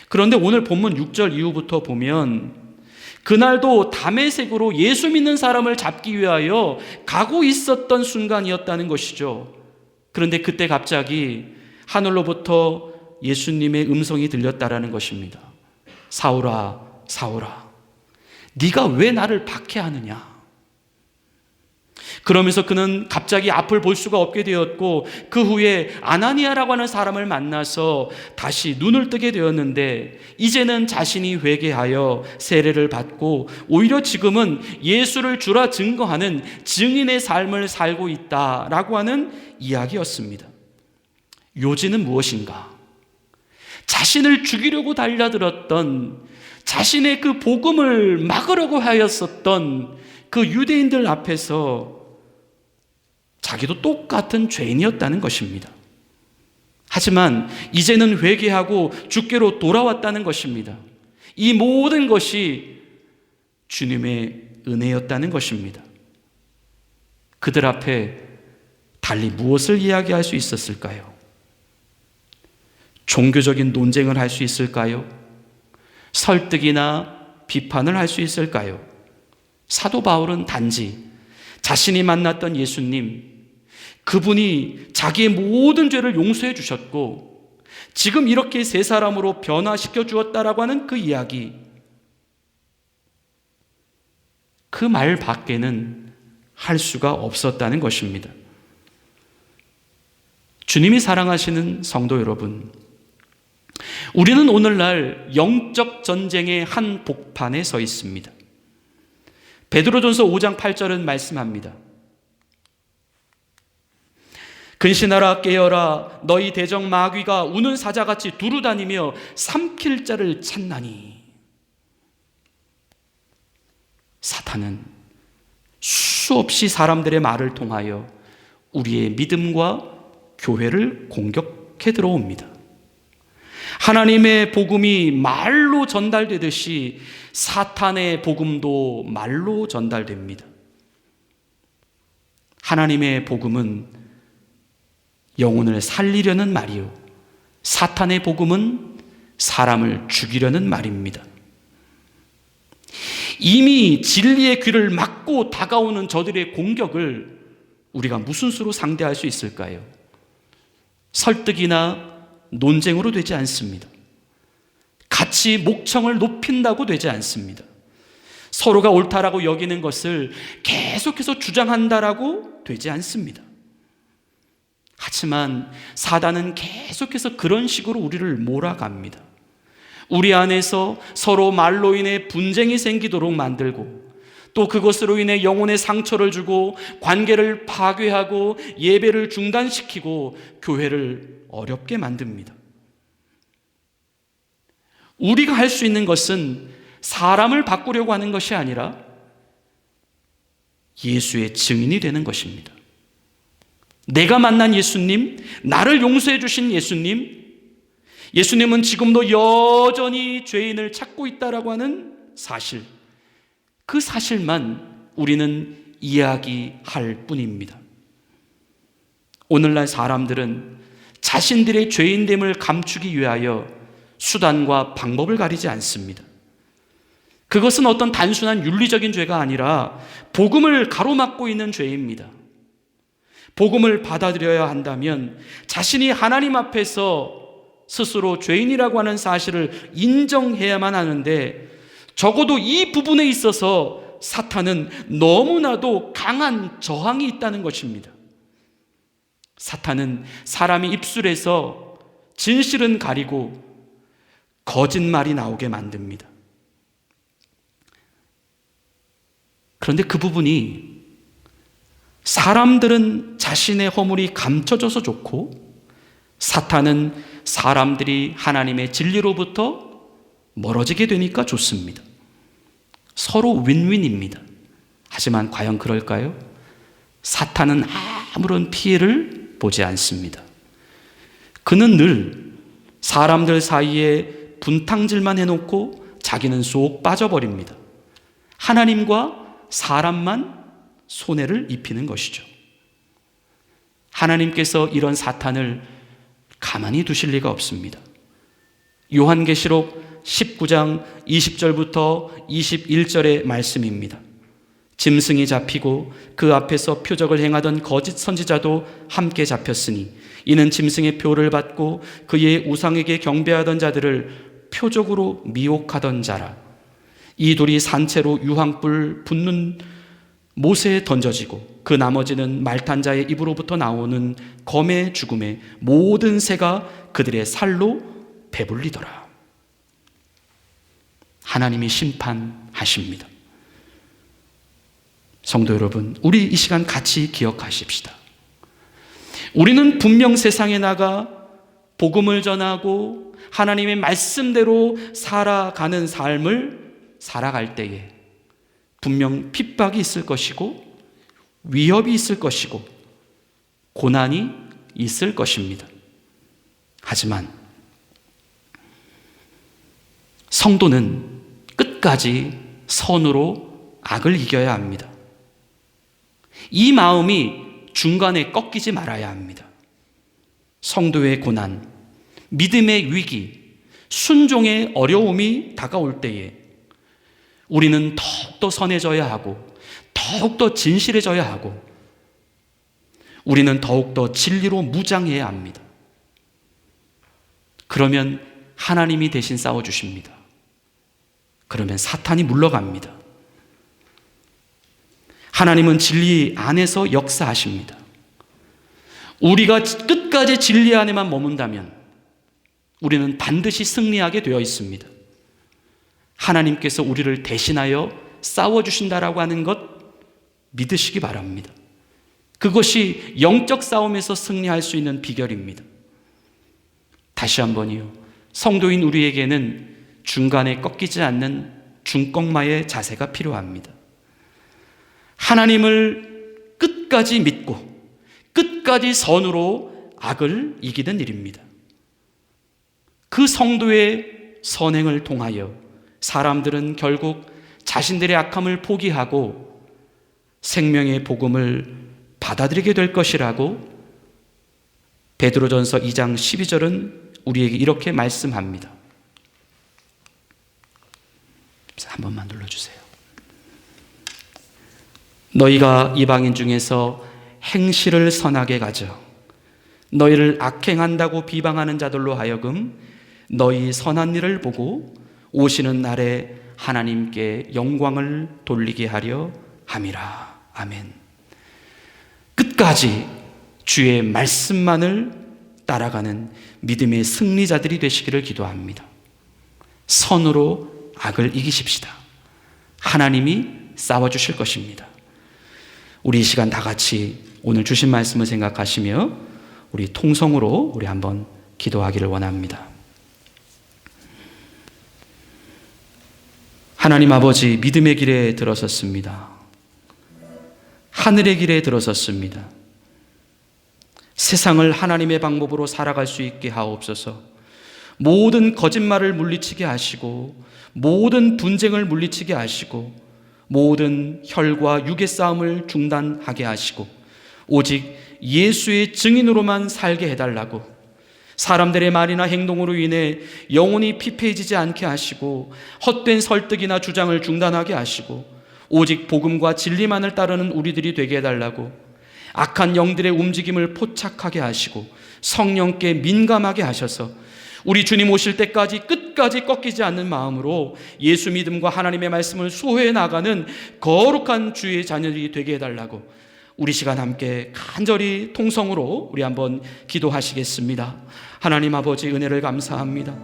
그런데 오늘 본문 6절 이후부터 보면 그날도 다메섹으로 예수 믿는 사람을 잡기 위하여 가고 있었던 순간이었다는 것이죠. 그런데 그때 갑자기 하늘로부터 예수님의 음성이 들렸다라는 것입니다. 사울아, 사울아, 네가 왜 나를 박해하느냐? 그러면서 그는 갑자기 앞을 볼 수가 없게 되었고 그 후에 아나니아라고 하는 사람을 만나서 다시 눈을 뜨게 되었는데 이제는 자신이 회개하여 세례를 받고 오히려 지금은 예수를 주라 증거하는 증인의 삶을 살고 있다라고 하는 이야기였습니다. 요지는 무엇인가? 자신을 죽이려고 달려들었던 자신의 그 복음을 막으려고 하였었던 그 유대인들 앞에서 자기도 똑같은 죄인이었다는 것입니다. 하지만 이제는 회개하고 주께로 돌아왔다는 것입니다. 이 모든 것이 주님의 은혜였다는 것입니다. 그들 앞에 달리 무엇을 이야기할 수 있었을까요? 종교적인 논쟁을 할 수 있을까요? 설득이나 비판을 할 수 있을까요? 사도 바울은 단지 자신이 만났던 예수님, 그분이 자기의 모든 죄를 용서해 주셨고 지금 이렇게 새 사람으로 변화시켜 주었다라고 하는 그 이야기, 그 말 밖에는 할 수가 없었다는 것입니다. 주님이 사랑하시는 성도 여러분, 우리는 오늘날 영적 전쟁의 한 복판에 서 있습니다. 베드로전서 5장 8절은 말씀합니다. 근신하라 깨어라 너희 대적 마귀가 우는 사자같이 두루다니며 삼킬 자를 찾나니. 사탄은 수없이 사람들의 말을 통하여 우리의 믿음과 교회를 공격해 들어옵니다. 하나님의 복음이 말로 전달되듯이 사탄의 복음도 말로 전달됩니다. 하나님의 복음은 영혼을 살리려는 말이요, 사탄의 복음은 사람을 죽이려는 말입니다. 이미 진리의 귀를 막고 다가오는 저들의 공격을 우리가 무슨 수로 상대할 수 있을까요? 설득이나 논쟁으로 되지 않습니다. 같이 목청을 높인다고 되지 않습니다. 서로가 옳다라고 여기는 것을 계속해서 주장한다라고 되지 않습니다. 하지만 사단은 계속해서 그런 식으로 우리를 몰아갑니다. 우리 안에서 서로 말로 인해 분쟁이 생기도록 만들고 또 그것으로 인해 영혼의 상처를 주고 관계를 파괴하고 예배를 중단시키고 교회를 어렵게 만듭니다. 우리가 할 수 있는 것은 사람을 바꾸려고 하는 것이 아니라 예수의 증인이 되는 것입니다. 내가 만난 예수님, 나를 용서해 주신 예수님은 지금도 여전히 죄인을 찾고 있다라고 하는 사실, 그 사실만 우리는 이야기할 뿐입니다. 오늘날 사람들은 자신들의 죄인됨을 감추기 위하여 수단과 방법을 가리지 않습니다. 그것은 어떤 단순한 윤리적인 죄가 아니라 복음을 가로막고 있는 죄입니다. 복음을 받아들여야 한다면 자신이 하나님 앞에서 스스로 죄인이라고 하는 사실을 인정해야만 하는데, 적어도 이 부분에 있어서 사탄은 너무나도 강한 저항이 있다는 것입니다. 사탄은 사람의 입술에서 진실은 가리고 거짓말이 나오게 만듭니다. 그런데 그 부분이 사람들은 자신의 허물이 감춰져서 좋고, 사탄은 사람들이 하나님의 진리로부터 멀어지게 되니까 좋습니다. 서로 윈윈입니다. 하지만 과연 그럴까요? 사탄은 아무런 피해를 보지 않습니다. 그는 늘 사람들 사이에 분탕질만 해놓고 자기는 쏙 빠져버립니다. 하나님과 사람만 손해를 입히는 것이죠. 하나님께서 이런 사탄을 가만히 두실 리가 없습니다. 요한계시록 19장 20절부터 21절의 말씀입니다. 짐승이 잡히고 그 앞에서 표적을 행하던 거짓 선지자도 함께 잡혔으니 이는 짐승의 표를 받고 그의 우상에게 경배하던 자들을 표적으로 미혹하던 자라. 이 돌이 산채로 유황불 붙는 못에 던져지고 그 나머지는 말탄 자의 입으로부터 나오는 검의 죽음에 모든 새가 그들의 살로 배불리더라. 하나님이 심판하십니다. 성도 여러분, 우리 이 시간 같이 기억하십시다. 우리는 분명 세상에 나가 복음을 전하고 하나님의 말씀대로 살아가는 삶을 살아갈 때에 분명 핍박이 있을 것이고 위협이 있을 것이고 고난이 있을 것입니다. 하지만 성도는 끝까지 선으로 악을 이겨야 합니다. 이 마음이 중간에 꺾이지 말아야 합니다. 성도의 고난, 믿음의 위기, 순종의 어려움이 다가올 때에 우리는 더욱더 선해져야 하고 더욱더 진실해져야 하고 우리는 더욱더 진리로 무장해야 합니다. 그러면 하나님이 대신 싸워주십니다. 그러면 사탄이 물러갑니다. 하나님은 진리 안에서 역사하십니다. 우리가 끝까지 진리 안에만 머문다면 우리는 반드시 승리하게 되어 있습니다. 하나님께서 우리를 대신하여 싸워주신다라고 하는 것 믿으시기 바랍니다. 그것이 영적 싸움에서 승리할 수 있는 비결입니다. 다시 한번요, 성도인 우리에게는 중간에 꺾이지 않는 중꺾마의 자세가 필요합니다. 하나님을 끝까지 믿고 끝까지 선으로 악을 이기는 일입니다. 그 성도의 선행을 통하여 사람들은 결국 자신들의 악함을 포기하고 생명의 복음을 받아들이게 될 것이라고 베드로전서 2장 12절은 우리에게 이렇게 말씀합니다. 한 번만 눌러주세요. 너희가 이방인 중에서 행실을 선하게 가져 너희를 악행한다고 비방하는 자들로 하여금 너희 선한 일을 보고 오시는 날에 하나님께 영광을 돌리게 하려 함이라. 아멘. 끝까지 주의 말씀만을 따라가는 믿음의 승리자들이 되시기를 기도합니다. 선으로 악을 이기십시다. 하나님이 싸워주실 것입니다. 우리 이 시간 다 같이 오늘 주신 말씀을 생각하시며 우리 통성으로 우리 한번 기도하기를 원합니다. 하나님 아버지, 믿음의 길에 들어섰습니다. 하늘의 길에 들어섰습니다. 세상을 하나님의 방법으로 살아갈 수 있게 하옵소서. 모든 거짓말을 물리치게 하시고 모든 분쟁을 물리치게 하시고 모든 혈과 육의 싸움을 중단하게 하시고 오직 예수의 증인으로만 살게 해달라고, 사람들의 말이나 행동으로 인해 영혼이 피폐해지지 않게 하시고 헛된 설득이나 주장을 중단하게 하시고 오직 복음과 진리만을 따르는 우리들이 되게 해달라고, 악한 영들의 움직임을 포착하게 하시고 성령께 민감하게 하셔서 우리 주님 오실 때까지 끝까지 꺾이지 않는 마음으로 예수 믿음과 하나님의 말씀을 수호해 나가는 거룩한 주의 자녀들이 되게 해달라고 우리 시간 함께 간절히 통성으로 우리 한번 기도하시겠습니다. 하나님 아버지, 은혜를 감사합니다.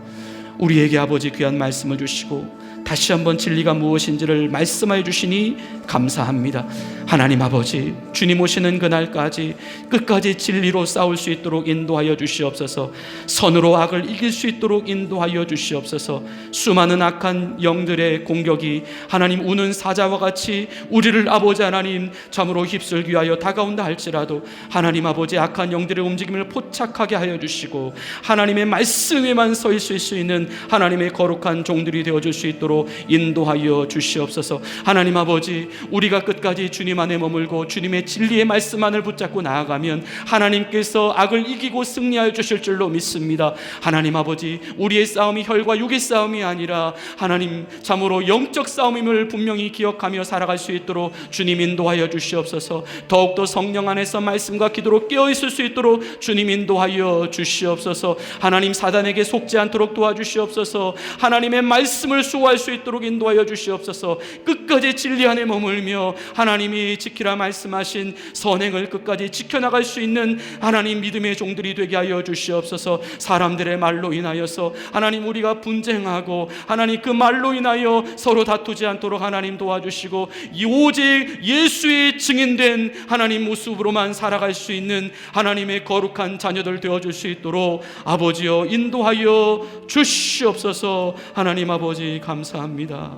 우리에게 아버지 귀한 말씀을 주시고 다시 한번 진리가 무엇인지를 말씀하여 주시니 감사합니다. 하나님 아버지, 주님 오시는 그날까지 끝까지 진리로 싸울 수 있도록 인도하여 주시옵소서. 선으로 악을 이길 수 있도록 인도하여 주시옵소서. 수많은 악한 영들의 공격이 하나님 우는 사자와 같이 우리를 아버지 하나님 참으로 휩쓸기 위하여 다가온다 할지라도 하나님 아버지 악한 영들의 움직임을 포착하게 하여 주시고 하나님의 말씀에만 서 있을 수 있는 하나님의 거룩한 종들이 되어줄 수 있도록 인도하여 주시옵소서. 하나님 아버지, 우리가 끝까지 주님 안에 머물고 주님의 진리의 말씀만을 붙잡고 나아가면 하나님께서 악을 이기고 승리하여 주실 줄로 믿습니다. 하나님 아버지, 우리의 싸움이 혈과 육의 싸움이 아니라 하나님 참으로 영적 싸움임을 분명히 기억하며 살아갈 수 있도록 주님 인도하여 주시옵소서. 더욱더 성령 안에서 말씀과 기도로 깨어있을 수 있도록 주님 인도하여 주시옵소서. 하나님, 사단에게 속지 않도록 도와주시옵소서. 하나님의 말씀을 수호할 수 있도록 인도하여 주시옵소서. 끝까지 진리 안에 머물며 하나님이 지키라 말씀하신 선행을 끝까지 지켜나갈 수 있는 하나님 믿음의 종들이 되게 하여 주시옵소서. 사람들의 말로 인하여서 하나님 우리가 분쟁하고 하나님 그 말로 인하여 서로 다투지 않도록 하나님 도와주시고 오직 예수의 증인된 하나님 모습으로만 살아갈 수 있는 하나님의 거룩한 자녀들 되어줄 수 있도록 아버지여 인도하여 주시옵소서. 하나님 아버지 감사합니다.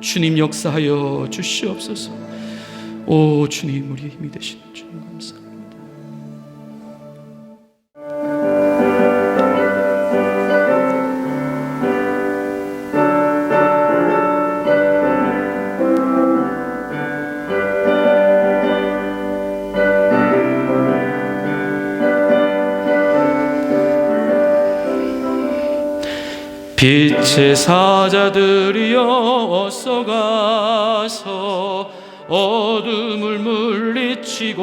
주님 역사하여 주시옵소서. 오 주님, 우리의 힘이 되시는 주님 감사합니다. 빛의 사자들이여 어서 가서 어둠을 물리치고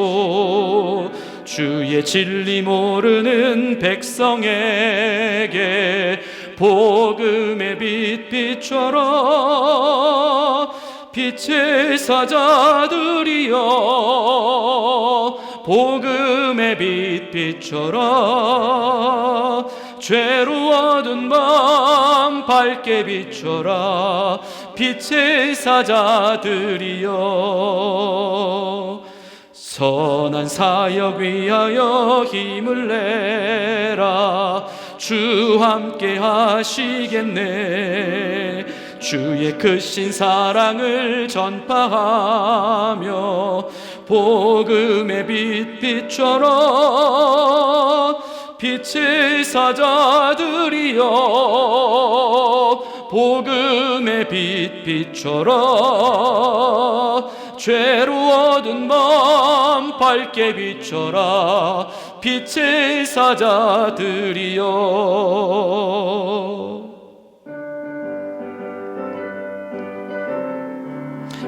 주의 진리 모르는 백성에게 복음의 빛 비춰라. 빛의 사자들이여 복음의 빛 비춰라. 죄로 어두운 밤 밝게 비춰라. 빛의 사자들이여 선한 사역 위하여 힘을 내라. 주 함께 하시겠네. 주의 크신 사랑을 전파하며 복음의 빛 비춰라. 빛의 사자들이여 복음의 빛 비춰라. 죄로 어두운 밤 밝게 비춰라. 빛의 사자들이여.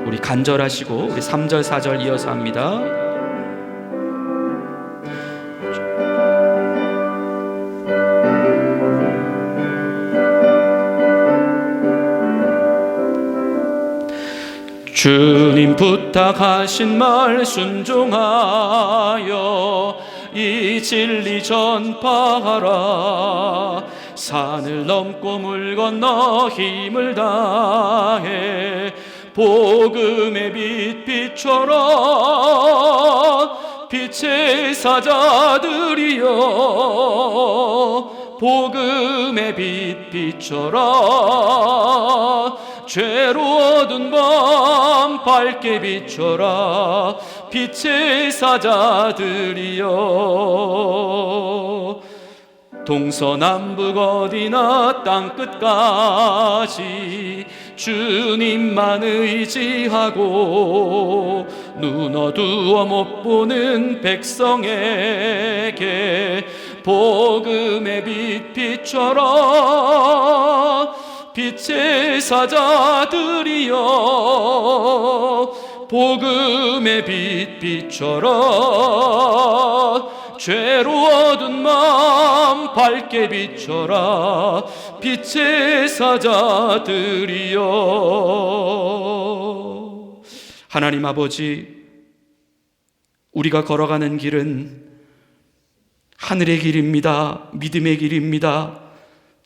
우리 간절하시고 우리 3절 4절 이어서 합니다. 주님 부탁하신 말 순종하여 이 진리 전파하라. 산을 넘고 물 건너 힘을 다해 복음의 빛 비춰라. 빛의 사자들이여 복음의 빛 비춰라. 죄로 어두운 밤 밝게 비춰라. 빛의 사자들이여 동서남북 어디나 땅끝까지 주님만 의지하고 눈 어두워 못 보는 백성에게 복음의 빛 비춰라. 빛의 사자들이여 복음의 빛 비춰라. 죄로 어두운 마음 밝게 비춰라. 빛의 사자들이여. 하나님 아버지, 우리가 걸어가는 길은 하늘의 길입니다. 믿음의 길입니다.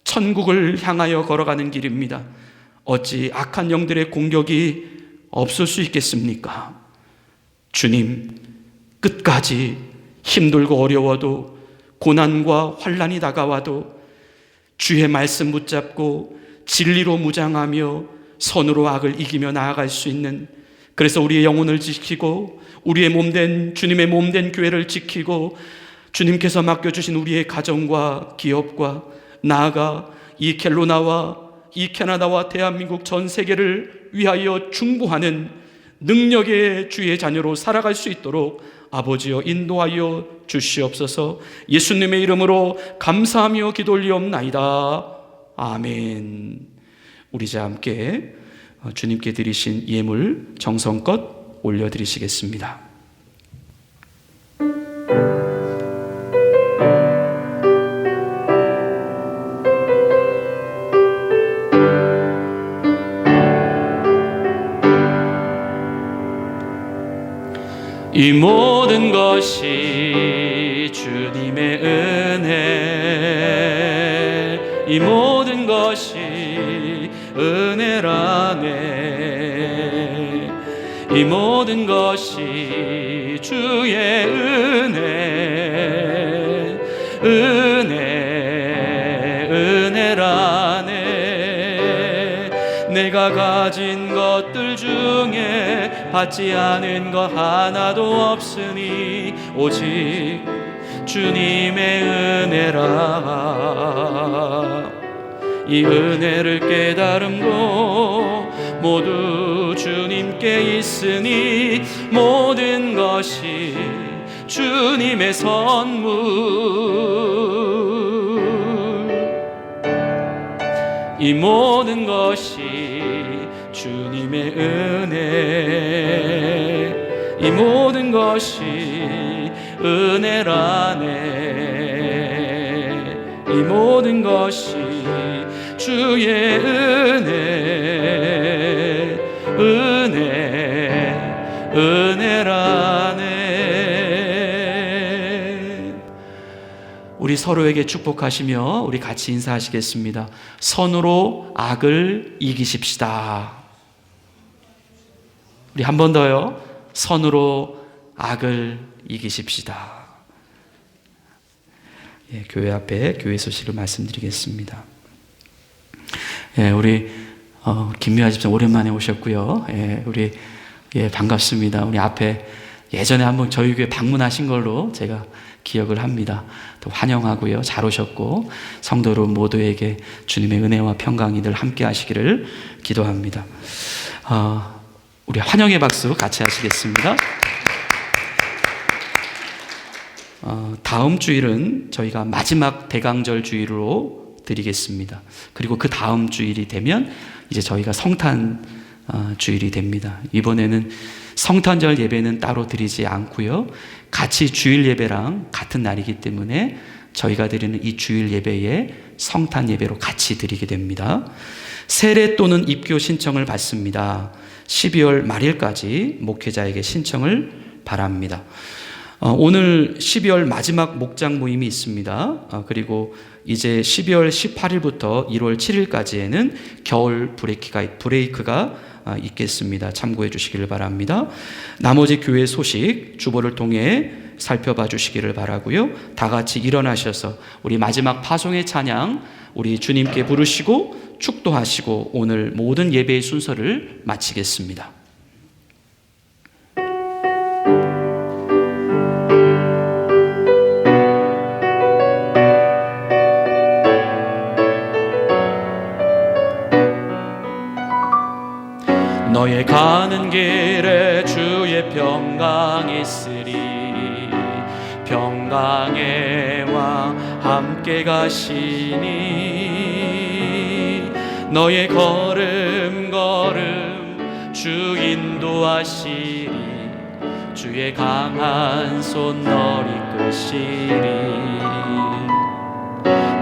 천국을 향하여 걸어가는 길입니다. 어찌 악한 영들의 공격이 없을 수 있겠습니까? 주님, 끝까지 힘들고 어려워도, 고난과 환난이 다가와도 주의 말씀 붙잡고 진리로 무장하며 선으로 악을 이기며 나아갈 수 있는, 그래서 우리의 영혼을 지키고 우리의 몸된 주님의 몸된 교회를 지키고 주님께서 맡겨주신 우리의 가정과 기업과 나아가 이 켈로나와 이 캐나다와 대한민국 전 세계를 위하여 중보하는 능력의 주의 자녀로 살아갈 수 있도록 아버지여 인도하여 주시옵소서. 예수님의 이름으로 감사하며 기도 올리옵나이다. 아멘. 우리 자 함께 주님께 드리신 예물 정성껏 올려드리시겠습니다. 이 모든 것이 주님의 은혜, 이 모든 것이 은혜라네. 이 모든 것이 주의 은혜, 은혜라네. 내가 가진 것들 중에 받지 않은 것 하나도 없으니 오직 주님의 은혜라. 이 은혜를 깨달음도 모두 주님께 있으니 모든 것이 주님의 선물. 이 모든 것이 주님의 은혜, 이 모든 것이 은혜라네. 이 모든 것이 주의 은혜, 은혜라네. 우리 서로에게 축복하시며 우리 같이 인사하시겠습니다. 선으로 악을 이기십시다. 우리 한 번 더요. 선으로 악을 이기십시다. 예, 교회 앞에 교회 소식을 말씀드리겠습니다. 예, 우리 김미아 집사님 오랜만에 오셨고요. 예, 우리 반갑습니다. 우리 앞에 예전에 한번 저희 교회 방문하신 걸로 제가 기억을 합니다. 또 환영하고요. 잘 오셨고 성도 여러분 모두에게 주님의 은혜와 평강이 늘 함께 하시기를 기도합니다. 우리 환영의 박수 같이 하시겠습니다. 다음 주일은 저희가 마지막 대강절 주일로 드리겠습니다. 그리고 그 다음 주일이 되면 이제 저희가 성탄 주일이 됩니다. 이번에는 성탄절 예배는 따로 드리지 않고요. 같이 주일 예배랑 같은 날이기 때문에 저희가 드리는 이 주일 예배에 성탄 예배로 같이 드리게 됩니다. 세례 또는 입교 신청을 받습니다. 12월 말일까지 목회자에게 신청을 바랍니다. 오늘 12월 마지막 목장 모임이 있습니다. 그리고 이제 12월 18일부터 1월 7일까지에는 겨울 브레이크가 있겠습니다. 참고해 주시기를 바랍니다. 나머지 교회 소식 주보를 통해 살펴봐 주시기를 바라고요. 다 같이 일어나셔서 우리 마지막 파송의 찬양 우리 주님께 부르시고 축도하시고 오늘 모든 예배의 순서를 마치겠습니다. 너의 가는 길에 주의 평강이 있으리. 평강의 왕 함께 가시니 너의 걸음 주 인도하시리. 주의 강한 손 너를 이끄시리.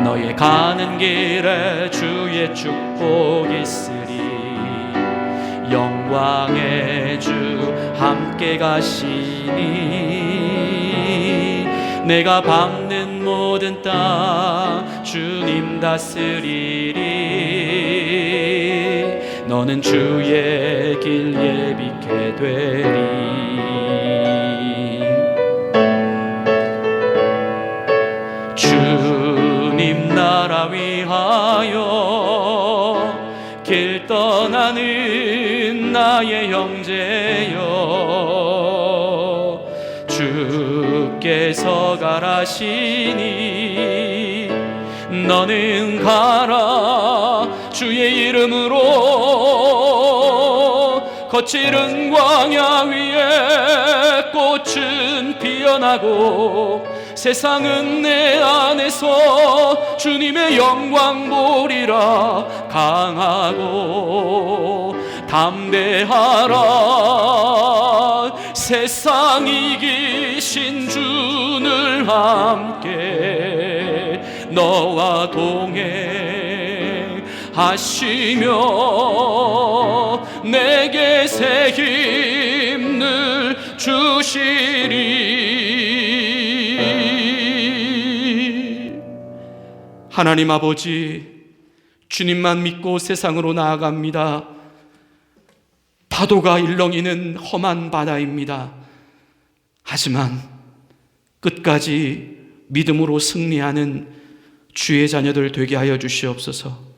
너의 가는 길에 주의 축복 있으리. 영광의 주 함께 가시니 내가 밟는 모든 땅 주님 다스리리. 너는 주의 길 예비케 되리. 주님 나라 위하여 길 떠나는 나의 형제여, 주께서 가라시니 너는 가라. 주의 이름으로 거칠은 광야 위에 꽃은 피어나고 세상은 내 안에서 주님의 영광 보리라. 강하고 담대하라. 세상 이기신 주를 함께 너와 동행하시며 내게 새 힘을 주시리. 하나님 아버지, 주님만 믿고 세상으로 나아갑니다. 파도가 일렁이는 험한 바다입니다. 하지만 끝까지 믿음으로 승리하는 주의 자녀들 되게 하여 주시옵소서.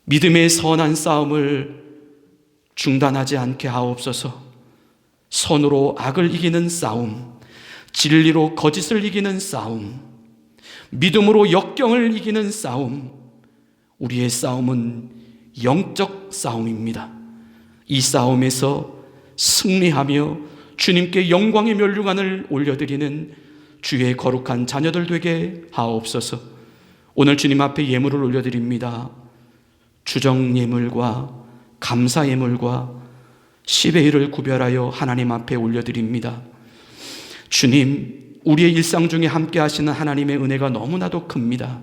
믿음의 선한 싸움을 중단하지 않게 하옵소서. 선으로 악을 이기는 싸움, 진리로 거짓을 이기는 싸움, 믿음으로 역경을 이기는 싸움, 우리의 싸움은 영적 싸움입니다. 이 싸움에서 승리하며 주님께 영광의 면류관을 올려드리는 주의 거룩한 자녀들 되게 하옵소서. 오늘 주님 앞에 예물을 올려드립니다. 주정 예물과 감사 예물과 10의 1을 구별하여 하나님 앞에 올려드립니다. 주님, 우리의 일상 중에 함께 하시는 하나님의 은혜가 너무나도 큽니다.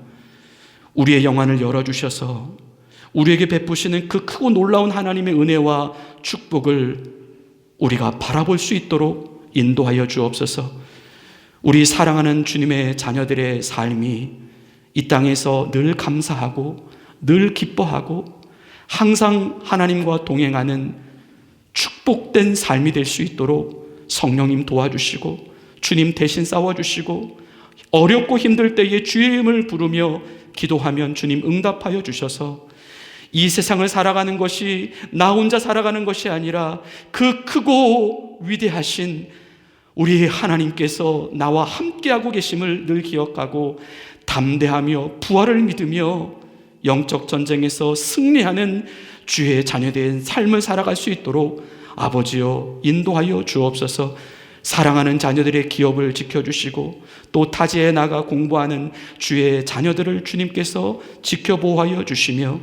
우리의 영안을 열어주셔서 우리에게 베푸시는 그 크고 놀라운 하나님의 은혜와 축복을 우리가 바라볼 수 있도록 인도하여 주옵소서. 우리 사랑하는 주님의 자녀들의 삶이 이 땅에서 늘 감사하고 늘 기뻐하고 항상 하나님과 동행하는 축복된 삶이 될 수 있도록 성령님 도와주시고 주님 대신 싸워주시고 어렵고 힘들 때에 주의 이름을 부르며 기도하면 주님 응답하여 주셔서 이 세상을 살아가는 것이 나 혼자 살아가는 것이 아니라 그 크고 위대하신 우리 하나님께서 나와 함께하고 계심을 늘 기억하고 담대하며 부활을 믿으며 영적 전쟁에서 승리하는 주의 자녀된 삶을 살아갈 수 있도록 아버지여 인도하여 주옵소서. 사랑하는 자녀들의 기업을 지켜주시고 또 타지에 나가 공부하는 주의 자녀들을 주님께서 지켜보호하여 주시며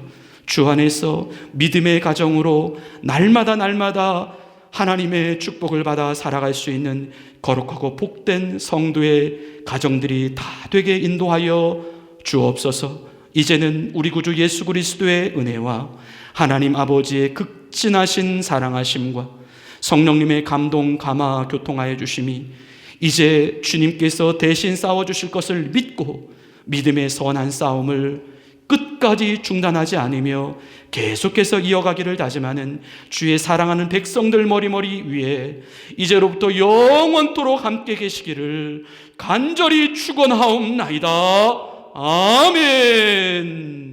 주 안에서 믿음의 가정으로 날마다 하나님의 축복을 받아 살아갈 수 있는 거룩하고 복된 성도의 가정들이 다 되게 인도하여 주옵소서. 이제는 우리 구주 예수 그리스도의 은혜와 하나님 아버지의 극진하신 사랑하심과 성령님의 감동, 감화, 교통하여 주심이 이제 주님께서 대신 싸워주실 것을 믿고 믿음의 선한 싸움을 끝까지 중단하지 않으며 계속해서 이어가기를 다짐하는 주의 사랑하는 백성들 머리머리 위에 이제로부터 영원토록 함께 계시기를 간절히 축원하옵나이다. 아멘.